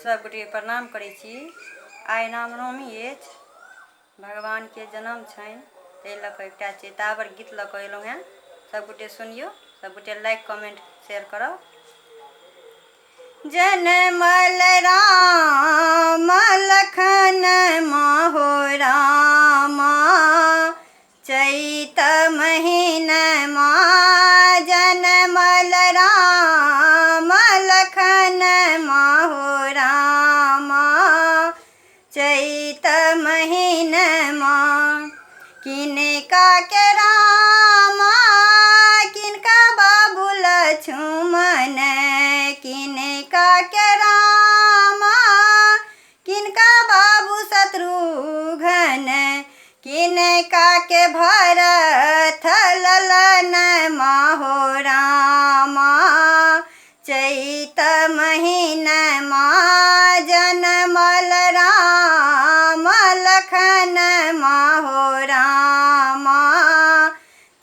सब गोटे प्रणाम करै छी। आइ रामनवमी अछि, भगवान के जन्म छनि, ताहि लऽ कऽ एकटा चेतावर गीत लऽ कऽ एलहुँ हेँ। सब गोटे सुनियौ, सब गोटे लाइक कमेंट शेयर करब। जनमल राम लखन माहो रामा, चैत महीनमा जनमल राम लखन माहो रामा, चैत महीनमा किनका के रामा किनका बाबू लक्ष्मण, किनका के रामा किनका बाबू शत्रुघ्न, किनका के भरत ललन माहो रामा, चैत महीनमा जनमल राम लखन माहो रामा,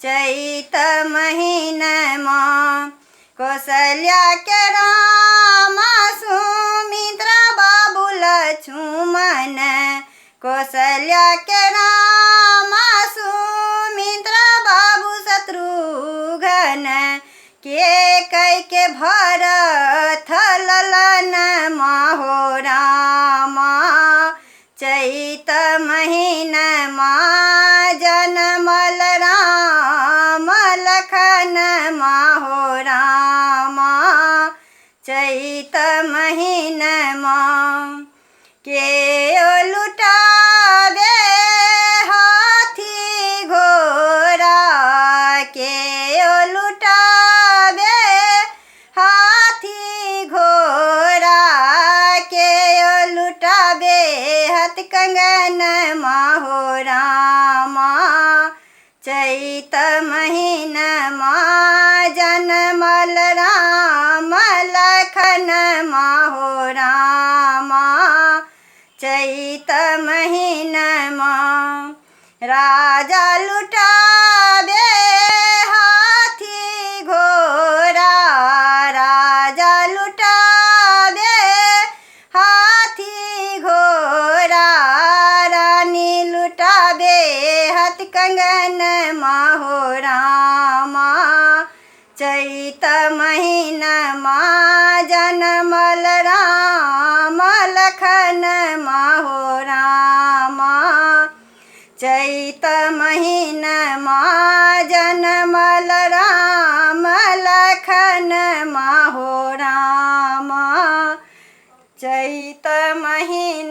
चैत महीनमा कौशल्या के रामा सुमित्रा बाबू लक्ष्मण, कौशल्या के रामा सुमित्रा बाबू शत्रुघ्न, केकई के भरत ललन माहो रामा, चैत महीनमा जनमल राम लखन माहो रामा, चैत महीनमा के लुटावे हाथी घोड़ा, के लुटावे हाथी घोड़ा, के लुटावे हथ कंगन माहो रामा, चैत महीनमा जनमल राम लखन माहो रामा, चैत महीनमा राजा लुटावे हाथी घोड़ा, राजा लुटावे हाथी घोड़ा, रानी लुटावे हथ कंगन माहो रामा, चैत महीनमा जनमल राम लखन माहो रामा, चैत महीनमा जनमल राम लखन माहो रामा, चैत महीना